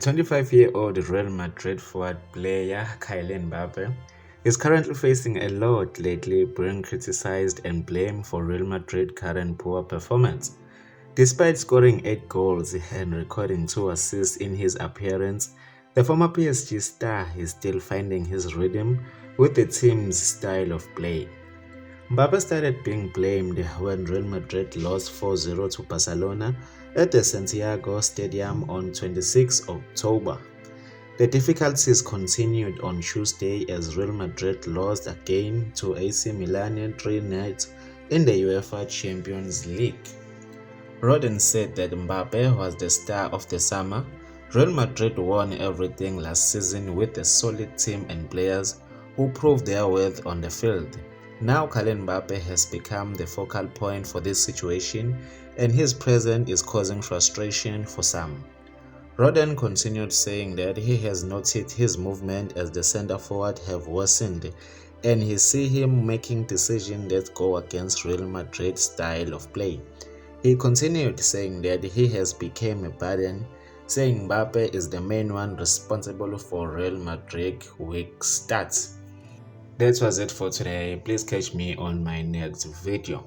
The 25-year-old Real Madrid forward player Kylian Mbappe is currently facing a lot lately, being criticized and blamed for Real Madrid's current poor performance. Despite scoring 8 goals and recording 2 assists in his appearance, the former PSG star is still finding his rhythm with the team's style of play. Mbappe started being blamed when Real Madrid lost 4-0 to Barcelona at the Santiago Stadium on 26 October. The difficulties continued on Tuesday as Real Madrid lost again to AC Milan 3-0 in the UEFA Champions League. Rodden said that Mbappe was the star of the summer. Real Madrid won everything last season with a solid team and players who proved their worth on the field. Now Kylian Mbappe has become the focal point for this situation, and his presence is causing frustration for some. Rodden continued saying that he has noticed his movement as the center forward have worsened, and he see him making decisions that go against Real Madrid's style of play. He continued saying that he has become a burden, saying Mbappe is the main one responsible for Real Madrid's weak stats. That was it for today. Please catch me on my next video.